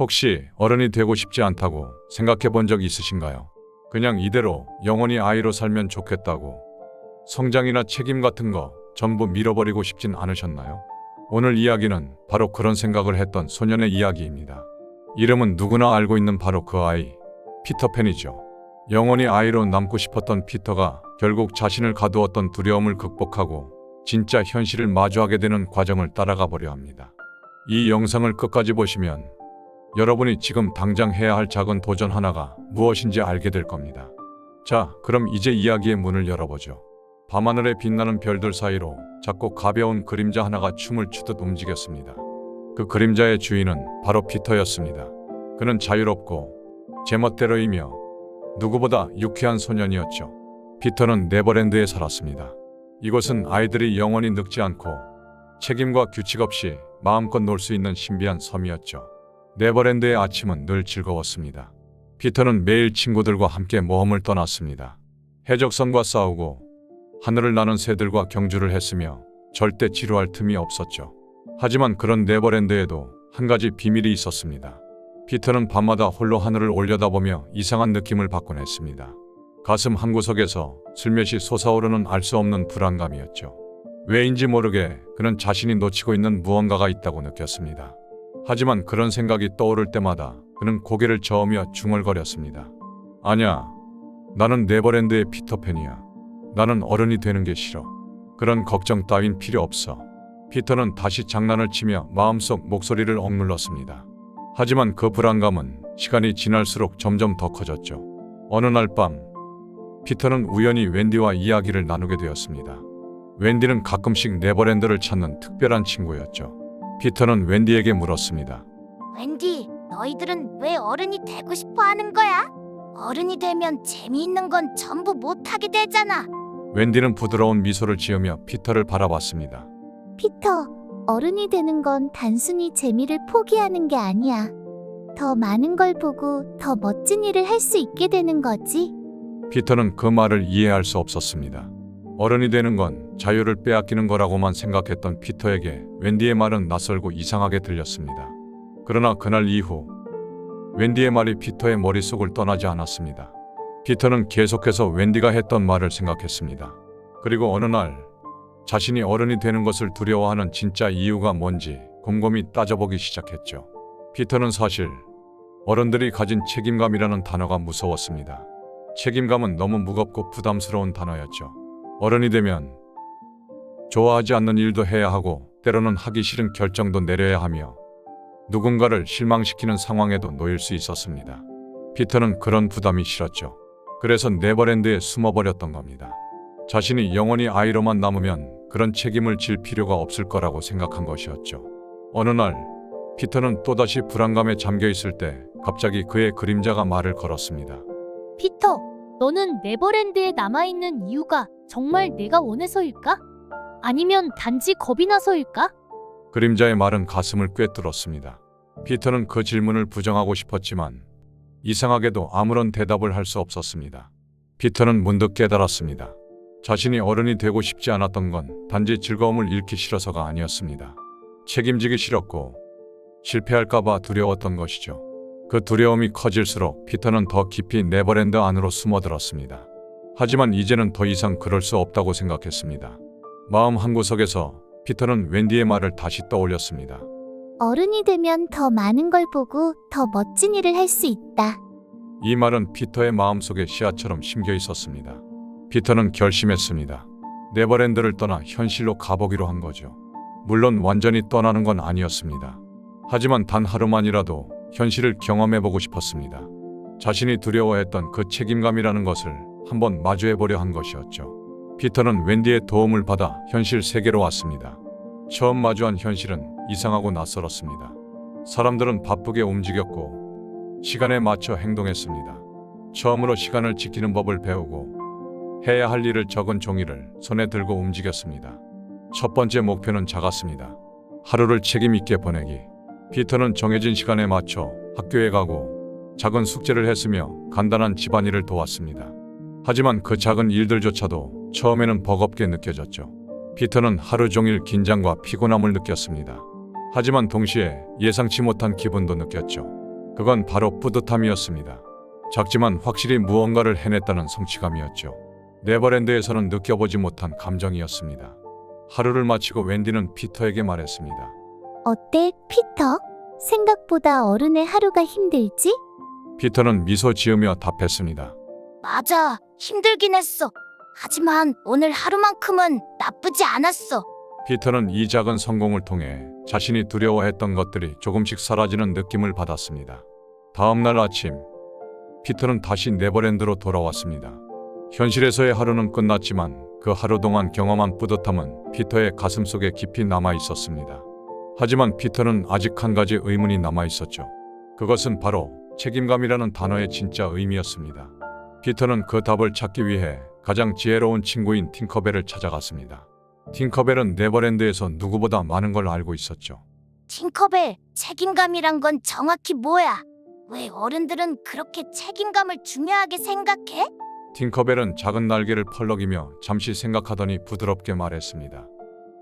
혹시 어른이 되고 싶지 않다고 생각해 본 적 있으신가요? 그냥 이대로 영원히 아이로 살면 좋겠다고 성장이나 책임 같은 거 전부 밀어버리고 싶진 않으셨나요? 오늘 이야기는 바로 그런 생각을 했던 소년의 이야기입니다. 이름은 누구나 알고 있는 바로 그 아이, 피터팬이죠. 영원히 아이로 남고 싶었던 피터가 결국 자신을 가두었던 두려움을 극복하고 진짜 현실을 마주하게 되는 과정을 따라가 보려 합니다. 이 영상을 끝까지 보시면 여러분이 지금 당장 해야 할 작은 도전 하나가 무엇인지 알게 될 겁니다. 자, 그럼 이제 이야기의 문을 열어보죠. 밤하늘에 빛나는 별들 사이로 작고 가벼운 그림자 하나가 춤을 추듯 움직였습니다. 그 그림자의 주인은 바로 피터였습니다. 그는 자유롭고 제멋대로이며 누구보다 유쾌한 소년이었죠. 피터는 네버랜드에 살았습니다. 이곳은 아이들이 영원히 늙지 않고 책임과 규칙 없이 마음껏 놀 수 있는 신비한 섬이었죠. 네버랜드의 아침은 늘 즐거웠습니다. 피터는 매일 친구들과 함께 모험을 떠났습니다. 해적선과 싸우고 하늘을 나는 새들과 경주를 했으며 절대 지루할 틈이 없었죠. 하지만 그런 네버랜드에도 한 가지 비밀이 있었습니다. 피터는 밤마다 홀로 하늘을 올려다보며 이상한 느낌을 받곤 했습니다. 가슴 한구석에서 슬며시 솟아오르는 알 수 없는 불안감이었죠. 왜인지 모르게 그는 자신이 놓치고 있는 무언가가 있다고 느꼈습니다. 하지만 그런 생각이 떠오를 때마다 그는 고개를 저으며 중얼거렸습니다. 아니야, 나는 네버랜드의 피터팬이야. 나는 어른이 되는 게 싫어. 그런 걱정 따윈 필요 없어. 피터는 다시 장난을 치며 마음속 목소리를 억눌렀습니다. 하지만 그 불안감은 시간이 지날수록 점점 더 커졌죠. 어느 날 밤, 피터는 우연히 웬디와 이야기를 나누게 되었습니다. 웬디는 가끔씩 네버랜드를 찾는 특별한 친구였죠. 피터는 웬디에게 물었습니다. 웬디, 너희들은 왜 어른이 되고 싶어 하는 거야? 어른이 되면 재미있는 건 전부 못하게 되잖아. 웬디는 부드러운 미소를 지으며 피터를 바라봤습니다. 피터, 어른이 되는 건 단순히 재미를 포기하는 게 아니야. 더 많은 걸 보고 더 멋진 일을 할 수 있게 되는 거지. 피터는 그 말을 이해할 수 없었습니다. 어른이 되는 건 자유를 빼앗기는 거라고만 생각했던 피터에게 웬디의 말은 낯설고 이상하게 들렸습니다. 그러나 그날 이후 웬디의 말이 피터의 머릿속을 떠나지 않았습니다. 피터는 계속해서 웬디가 했던 말을 생각했습니다. 그리고 어느 날 자신이 어른이 되는 것을 두려워하는 진짜 이유가 뭔지 곰곰이 따져보기 시작했죠. 피터는 사실 어른들이 가진 책임감이라는 단어가 무서웠습니다. 책임감은 너무 무겁고 부담스러운 단어였죠. 어른이 되면 좋아하지 않는 일도 해야 하고 때로는 하기 싫은 결정도 내려야 하며 누군가를 실망시키는 상황에도 놓일 수 있었습니다. 피터는 그런 부담이 싫었죠. 그래서 네버랜드에 숨어버렸던 겁니다. 자신이 영원히 아이로만 남으면 그런 책임을 질 필요가 없을 거라고 생각한 것이었죠. 어느 날 피터는 또다시 불안감에 잠겨 있을 때 갑자기 그의 그림자가 말을 걸었습니다. 피터, 너는 네버랜드에 남아있는 이유가 정말 내가 원해서일까? 아니면 단지 겁이 나서일까? 그림자의 말은 가슴을 꿰뚫었습니다. 피터는 그 질문을 부정하고 싶었지만 이상하게도 아무런 대답을 할 수 없었습니다. 피터는 문득 깨달았습니다. 자신이 어른이 되고 싶지 않았던 건 단지 즐거움을 잃기 싫어서가 아니었습니다. 책임지기 싫었고 실패할까봐 두려웠던 것이죠. 그 두려움이 커질수록 피터는 더 깊이 네버랜드 안으로 숨어들었습니다. 하지만 이제는 더 이상 그럴 수 없다고 생각했습니다. 마음 한구석에서 피터는 웬디의 말을 다시 떠올렸습니다. 어른이 되면 더 많은 걸 보고 더 멋진 일을 할 수 있다. 이 말은 피터의 마음속에 씨앗처럼 심겨 있었습니다. 피터는 결심했습니다. 네버랜드를 떠나 현실로 가보기로 한 거죠. 물론 완전히 떠나는 건 아니었습니다. 하지만 단 하루만이라도 현실을 경험해보고 싶었습니다. 자신이 두려워했던 그 책임감이라는 것을 한번 마주해보려 한 것이었죠. 피터는 웬디의 도움을 받아 현실 세계로 왔습니다. 처음 마주한 현실은 이상하고 낯설었습니다. 사람들은 바쁘게 움직였고 시간에 맞춰 행동했습니다. 처음으로 시간을 지키는 법을 배우고 해야 할 일을 적은 종이를 손에 들고 움직였습니다. 첫 번째 목표는 작았습니다. 하루를 책임 있게 보내기. 피터는 정해진 시간에 맞춰 학교에 가고 작은 숙제를 했으며 간단한 집안일을 도왔습니다. 하지만 그 작은 일들조차도 처음에는 버겁게 느껴졌죠. 피터는 하루 종일 긴장과 피곤함을 느꼈습니다. 하지만 동시에 예상치 못한 기분도 느꼈죠. 그건 바로 뿌듯함이었습니다. 작지만 확실히 무언가를 해냈다는 성취감이었죠. 네버랜드에서는 느껴보지 못한 감정이었습니다. 하루를 마치고 웬디는 피터에게 말했습니다. 어때, 피터? 생각보다 어른의 하루가 힘들지? 피터는 미소 지으며 답했습니다. 맞아, 힘들긴 했어. 하지만 오늘 하루만큼은 나쁘지 않았어. 피터는 이 작은 성공을 통해 자신이 두려워했던 것들이 조금씩 사라지는 느낌을 받았습니다. 다음 날 아침, 피터는 다시 네버랜드로 돌아왔습니다. 현실에서의 하루는 끝났지만 그 하루 동안 경험한 뿌듯함은 피터의 가슴속에 깊이 남아 있었습니다. 하지만 피터는 아직 한 가지 의문이 남아 있었죠. 그것은 바로 책임감이라는 단어의 진짜 의미였습니다. 피터는 그 답을 찾기 위해 가장 지혜로운 친구인 팅커벨을 찾아갔습니다. 팅커벨은 네버랜드에서 누구보다 많은 걸 알고 있었죠. 팅커벨, 책임감이란 건 정확히 뭐야? 왜 어른들은 그렇게 책임감을 중요하게 생각해? 팅커벨은 작은 날개를 펄럭이며 잠시 생각하더니 부드럽게 말했습니다.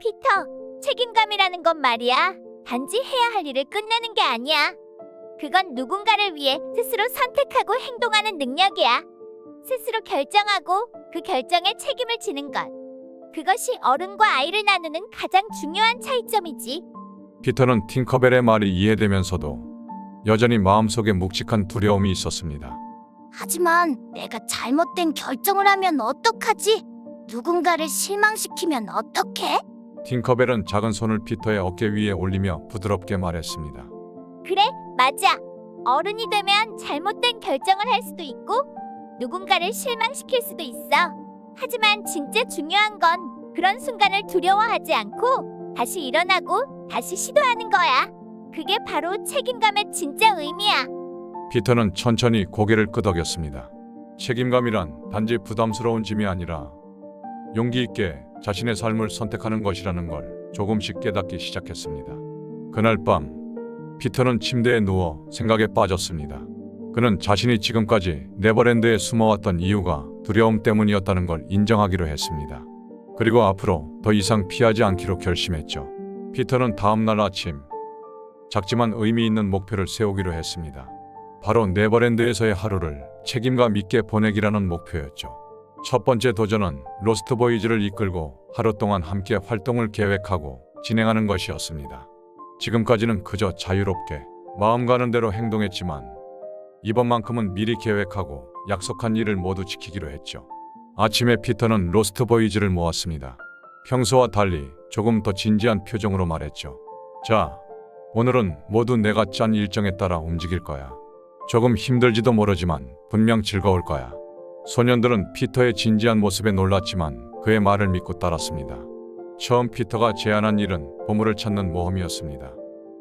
피터, 책임감이라는 건 말이야. 단지 해야 할 일을 끝내는 게 아니야. 그건 누군가를 위해 스스로 선택하고 행동하는 능력이야. 스스로 결정하고 그 결정에 책임을 지는 것. 그것이 어른과 아이를 나누는 가장 중요한 차이점이지. 피터는 팅커벨의 말이 이해되면서도 여전히 마음속에 묵직한 두려움이 있었습니다. 하지만 내가 잘못된 결정을 하면 어떡하지? 누군가를 실망시키면 어떡해? 팅커벨은 작은 손을 피터의 어깨 위에 올리며 부드럽게 말했습니다. 그래, 맞아. 어른이 되면 잘못된 결정을 할 수도 있고 누군가를 실망시킬 수도 있어. 하지만 진짜 중요한 건 그런 순간을 두려워하지 않고 다시 일어나고 다시 시도하는 거야. 그게 바로 책임감의 진짜 의미야. 피터는 천천히 고개를 끄덕였습니다. 책임감이란 단지 부담스러운 짐이 아니라 용기 있게 자신의 삶을 선택하는 것이라는 걸 조금씩 깨닫기 시작했습니다. 그날 밤 피터는 침대에 누워 생각에 빠졌습니다. 그는 자신이 지금까지 네버랜드에 숨어왔던 이유가 두려움 때문이었다는 걸 인정하기로 했습니다. 그리고 앞으로 더 이상 피하지 않기로 결심했죠. 피터는 다음 날 아침 작지만 의미 있는 목표를 세우기로 했습니다. 바로 네버랜드에서의 하루를 책임감 있게 보내기라는 목표였죠. 첫 번째 도전은 로스트보이즈를 이끌고 하루 동안 함께 활동을 계획하고 진행하는 것이었습니다. 지금까지는 그저 자유롭게 마음 가는 대로 행동했지만 이번만큼은 미리 계획하고 약속한 일을 모두 지키기로 했죠. 아침에 피터는 로스트보이즈를 모았습니다. 평소와 달리 조금 더 진지한 표정으로 말했죠. 자, 오늘은 모두 내가 짠 일정에 따라 움직일 거야. 조금 힘들지도 모르지만 분명 즐거울 거야. 소년들은 피터의 진지한 모습에 놀랐지만 그의 말을 믿고 따랐습니다. 처음 피터가 제안한 일은 보물을 찾는 모험이었습니다.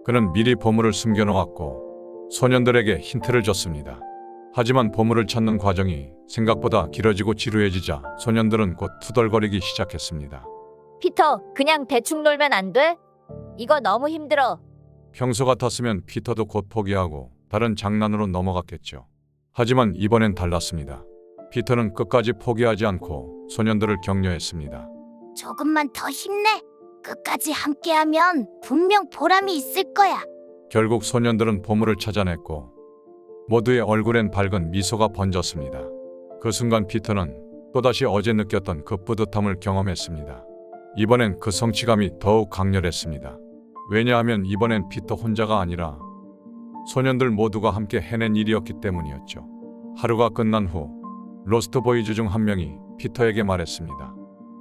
그는 미리 보물을 숨겨놓았고 소년들에게 힌트를 줬습니다. 하지만 보물을 찾는 과정이 생각보다 길어지고 지루해지자 소년들은 곧 투덜거리기 시작했습니다. 피터, 그냥 대충 놀면 안 돼? 이거 너무 힘들어. 평소 같았으면 피터도 곧 포기하고 다른 장난으로 넘어갔겠죠. 하지만 이번엔 달랐습니다. 피터는 끝까지 포기하지 않고 소년들을 격려했습니다. 조금만 더 힘내. 끝까지 함께하면 분명 보람이 있을 거야. 결국 소년들은 보물을 찾아냈고 모두의 얼굴엔 밝은 미소가 번졌습니다. 그 순간 피터는 또다시 어제 느꼈던 그 뿌듯함을 경험했습니다. 이번엔 그 성취감이 더욱 강렬했습니다. 왜냐하면 이번엔 피터 혼자가 아니라 소년들 모두가 함께 해낸 일이었기 때문이었죠. 하루가 끝난 후 로스트보이즈 중 한 명이 피터에게 말했습니다.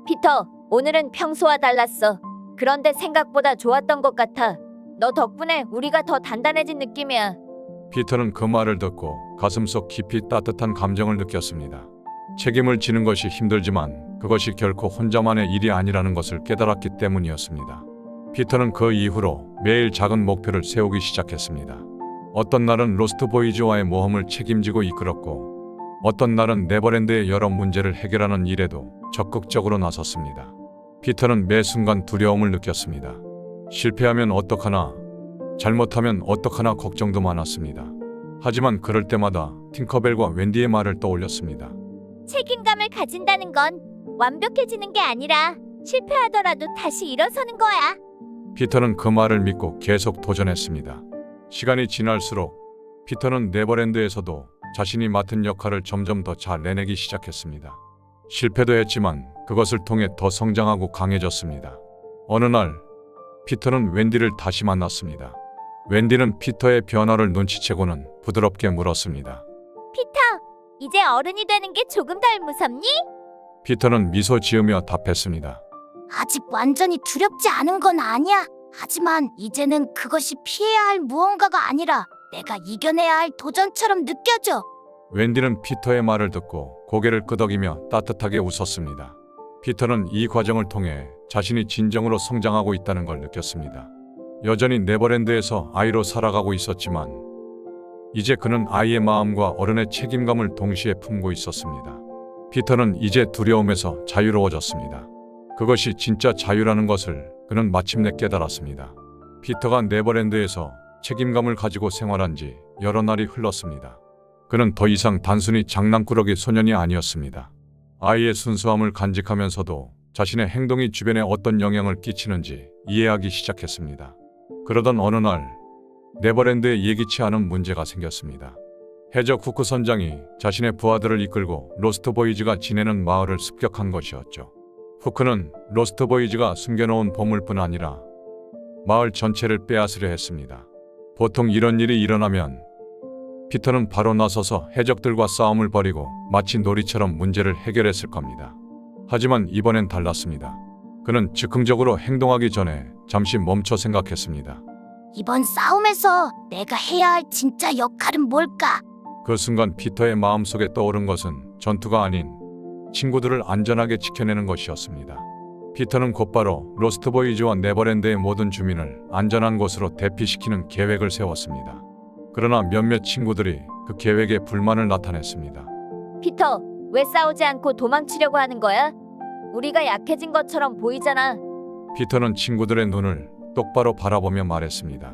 피터, 오늘은 평소와 달랐어. 그런데 생각보다 좋았던 것 같아. 너 덕분에 우리가 더 단단해진 느낌이야. 피터는 그 말을 듣고 가슴속 깊이 따뜻한 감정을 느꼈습니다. 책임을 지는 것이 힘들지만 그것이 결코 혼자만의 일이 아니라는 것을 깨달았기 때문이었습니다. 피터는 그 이후로 매일 작은 목표를 세우기 시작했습니다. 어떤 날은 로스트보이즈와의 모험을 책임지고 이끌었고 어떤 날은 네버랜드의 여러 문제를 해결하는 일에도 적극적으로 나섰습니다. 피터는 매 순간 두려움을 느꼈습니다. 실패하면 어떡하나, 잘못하면 어떡하나 걱정도 많았습니다. 하지만 그럴 때마다 팅커벨과 웬디의 말을 떠올렸습니다. 책임감을 가진다는 건 완벽해지는 게 아니라 실패하더라도 다시 일어서는 거야. 피터는 그 말을 믿고 계속 도전했습니다. 시간이 지날수록 피터는 네버랜드에서도 자신이 맡은 역할을 점점 더 잘 내내기 시작했습니다. 실패도 했지만 그것을 통해 더 성장하고 강해졌습니다. 어느 날 피터는 웬디를 다시 만났습니다. 웬디는 피터의 변화를 눈치채고는 부드럽게 물었습니다. 피터, 이제 어른이 되는 게 조금 덜 무섭니? 피터는 미소 지으며 답했습니다. 아직 완전히 두렵지 않은 건 아니야. 하지만 이제는 그것이 피해야 할 무언가가 아니라 내가 이겨내야 할 도전처럼 느껴져. 웬디는 피터의 말을 듣고 고개를 끄덕이며 따뜻하게 웃었습니다. 피터는 이 과정을 통해 자신이 진정으로 성장하고 있다는 걸 느꼈습니다. 여전히 네버랜드에서 아이로 살아가고 있었지만 이제 그는 아이의 마음과 어른의 책임감을 동시에 품고 있었습니다. 피터는 이제 두려움에서 자유로워졌습니다. 그것이 진짜 자유라는 것을 그는 마침내 깨달았습니다. 피터가 네버랜드에서 책임감을 가지고 생활한 지 여러 날이 흘렀습니다. 그는 더 이상 단순히 장난꾸러기 소년이 아니었습니다. 아이의 순수함을 간직하면서도 자신의 행동이 주변에 어떤 영향을 끼치는지 이해하기 시작했습니다. 그러던 어느 날 네버랜드에 예기치 않은 문제가 생겼습니다. 해적 후크 선장이 자신의 부하들을 이끌고 로스트보이즈가 지내는 마을을 습격한 것이었죠. 후크는 로스트보이즈가 숨겨놓은 보물뿐 아니라 마을 전체를 빼앗으려 했습니다. 보통 이런 일이 일어나면 피터는 바로 나서서 해적들과 싸움을 벌이고 마치 놀이처럼 문제를 해결했을 겁니다. 하지만 이번엔 달랐습니다. 그는 즉흥적으로 행동하기 전에 잠시 멈춰 생각했습니다. 이번 싸움에서 내가 해야 할 진짜 역할은 뭘까? 그 순간 피터의 마음속에 떠오른 것은 전투가 아닌 친구들을 안전하게 지켜내는 것이었습니다. 피터는 곧바로 로스트보이즈와 네버랜드의 모든 주민을 안전한 곳으로 대피시키는 계획을 세웠습니다. 그러나 몇몇 친구들이 그 계획에 불만을 나타냈습니다. 피터, 왜 싸우지 않고 도망치려고 하는 거야? 우리가 약해진 것처럼 보이잖아. 피터는 친구들의 눈을 똑바로 바라보며 말했습니다.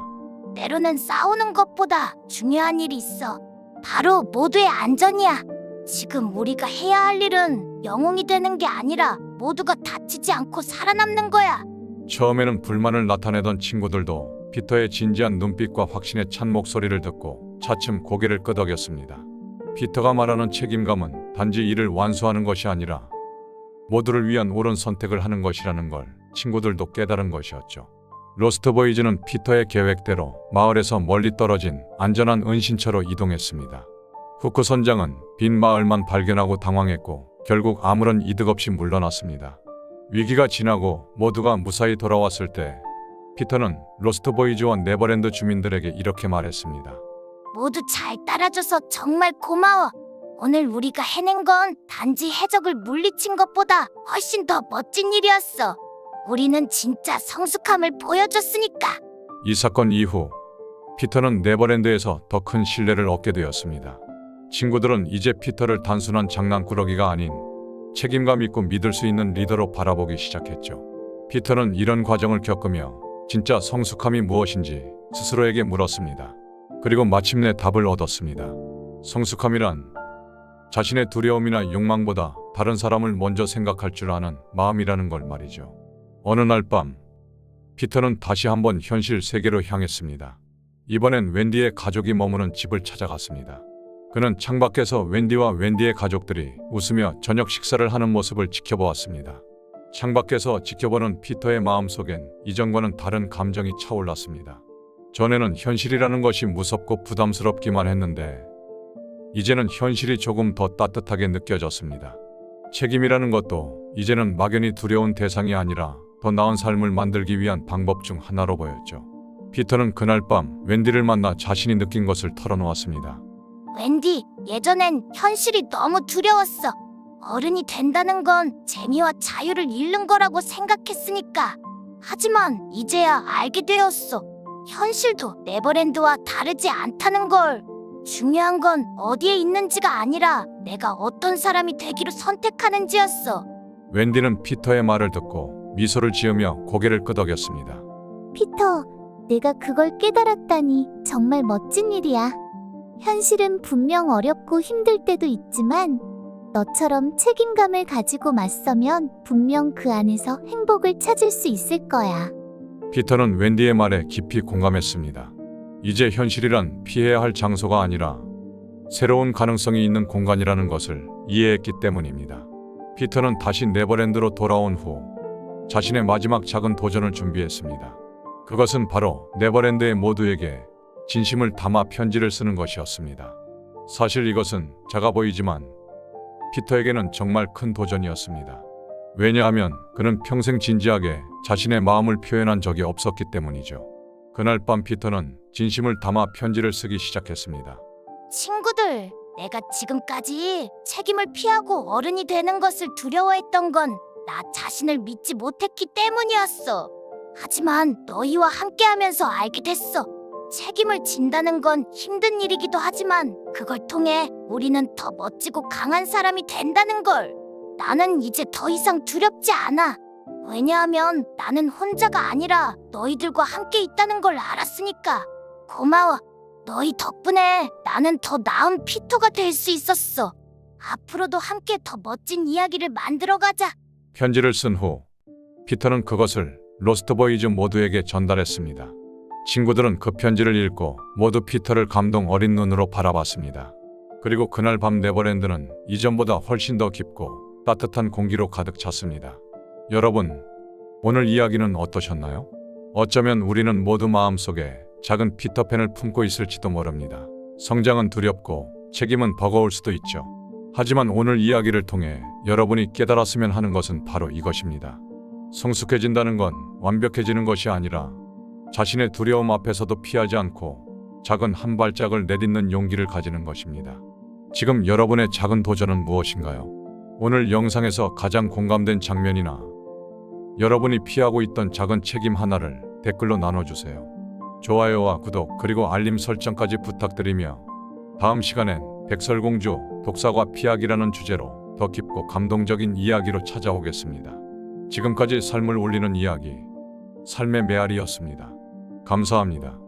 때로는 싸우는 것보다 중요한 일이 있어. 바로 모두의 안전이야. 지금 우리가 해야 할 일은 영웅이 되는 게 아니라 모두가 다치지 않고 살아남는 거야. 처음에는 불만을 나타내던 친구들도 피터의 진지한 눈빛과 확신에 찬 목소리를 듣고 차츰 고개를 끄덕였습니다. 피터가 말하는 책임감은 단지 일을 완수하는 것이 아니라 모두를 위한 옳은 선택을 하는 것이라는 걸 친구들도 깨달은 것이었죠. 로스트보이즈는 피터의 계획대로 마을에서 멀리 떨어진 안전한 은신처로 이동했습니다. 후크 선장은 빈 마을만 발견하고 당황했고 결국 아무런 이득 없이 물러났습니다. 위기가 지나고 모두가 무사히 돌아왔을 때 피터는 로스트보이즈와 네버랜드 주민들에게 이렇게 말했습니다. 모두 잘 따라줘서 정말 고마워. 오늘 우리가 해낸 건 단지 해적을 물리친 것보다 훨씬 더 멋진 일이었어. 우리는 진짜 성숙함을 보여줬으니까. 이 사건 이후 피터는 네버랜드에서 더 큰 신뢰를 얻게 되었습니다. 친구들은 이제 피터를 단순한 장난꾸러기가 아닌 책임감 있고 믿을 수 있는 리더로 바라보기 시작했죠. 피터는 이런 과정을 겪으며 진짜 성숙함이 무엇인지 스스로에게 물었습니다. 그리고 마침내 답을 얻었습니다. 성숙함이란 자신의 두려움이나 욕망보다 다른 사람을 먼저 생각할 줄 아는 마음이라는 걸 말이죠. 어느 날 밤 피터는 다시 한번 현실 세계로 향했습니다. 이번엔 웬디의 가족이 머무는 집을 찾아갔습니다. 그는 창밖에서 웬디와 웬디의 가족들이 웃으며 저녁 식사를 하는 모습을 지켜보았습니다. 창밖에서 지켜보는 피터의 마음속엔 이전과는 다른 감정이 차올랐습니다. 전에는 현실이라는 것이 무섭고 부담스럽기만 했는데 이제는 현실이 조금 더 따뜻하게 느껴졌습니다. 책임이라는 것도 이제는 막연히 두려운 대상이 아니라 더 나은 삶을 만들기 위한 방법 중 하나로 보였죠. 피터는 그날 밤 웬디를 만나 자신이 느낀 것을 털어놓았습니다. 웬디, 예전엔 현실이 너무 두려웠어. 어른이 된다는 건 재미와 자유를 잃는 거라고 생각했으니까. 하지만 이제야 알게 되었어. 현실도 네버랜드와 다르지 않다는 걸. 중요한 건 어디에 있는지가 아니라 내가 어떤 사람이 되기로 선택하는지였어. 웬디는 피터의 말을 듣고 미소를 지으며 고개를 끄덕였습니다. 피터, 내가 그걸 깨달았다니 정말 멋진 일이야. 현실은 분명 어렵고 힘들 때도 있지만 너처럼 책임감을 가지고 맞서면 분명 그 안에서 행복을 찾을 수 있을 거야. 피터는 웬디의 말에 깊이 공감했습니다. 이제 현실이란 피해야 할 장소가 아니라 새로운 가능성이 있는 공간이라는 것을 이해했기 때문입니다. 피터는 다시 네버랜드로 돌아온 후 자신의 마지막 작은 도전을 준비했습니다. 그것은 바로 네버랜드의 모두에게 진심을 담아 편지를 쓰는 것이었습니다. 사실 이것은 작아 보이지만 피터에게는 정말 큰 도전이었습니다. 왜냐하면 그는 평생 진지하게 자신의 마음을 표현한 적이 없었기 때문이죠. 그날 밤 피터는 진심을 담아 편지를 쓰기 시작했습니다. 친구들, 내가 지금까지 책임을 피하고 어른이 되는 것을 두려워했던 건 나 자신을 믿지 못했기 때문이었어. 하지만 너희와 함께하면서 알게 됐어. 책임을 진다는 건 힘든 일이기도 하지만 그걸 통해 우리는 더 멋지고 강한 사람이 된다는 걸. 나는 이제 더 이상 두렵지 않아. 왜냐하면 나는 혼자가 아니라 너희들과 함께 있다는 걸 알았으니까. 고마워. 너희 덕분에 나는 더 나은 피터가 될 수 있었어. 앞으로도 함께 더 멋진 이야기를 만들어가자. 편지를 쓴 후 피터는 그것을 로스트보이즈 모두에게 전달했습니다. 친구들은 그 편지를 읽고 모두 피터를 감동 어린 눈으로 바라봤습니다. 그리고 그날 밤 네버랜드는 이전보다 훨씬 더 깊고 따뜻한 공기로 가득 찼습니다. 여러분, 오늘 이야기는 어떠셨나요? 어쩌면 우리는 모두 마음속에 작은 피터팬을 품고 있을지도 모릅니다. 성장은 두렵고 책임은 버거울 수도 있죠. 하지만 오늘 이야기를 통해 여러분이 깨달았으면 하는 것은 바로 이것입니다. 성숙해진다는 건 완벽해지는 것이 아니라 자신의 두려움 앞에서도 피하지 않고 작은 한 발짝을 내딛는 용기를 가지는 것입니다. 지금 여러분의 작은 도전은 무엇인가요? 오늘 영상에서 가장 공감된 장면이나 여러분이 피하고 있던 작은 책임 하나를 댓글로 나눠주세요. 좋아요와 구독 그리고 알림 설정까지 부탁드리며 다음 시간엔 백설공주 독사과 피하기라는 주제로 더 깊고 감동적인 이야기로 찾아오겠습니다. 지금까지 삶을 울리는 이야기, 삶의 메아리였습니다. 감사합니다.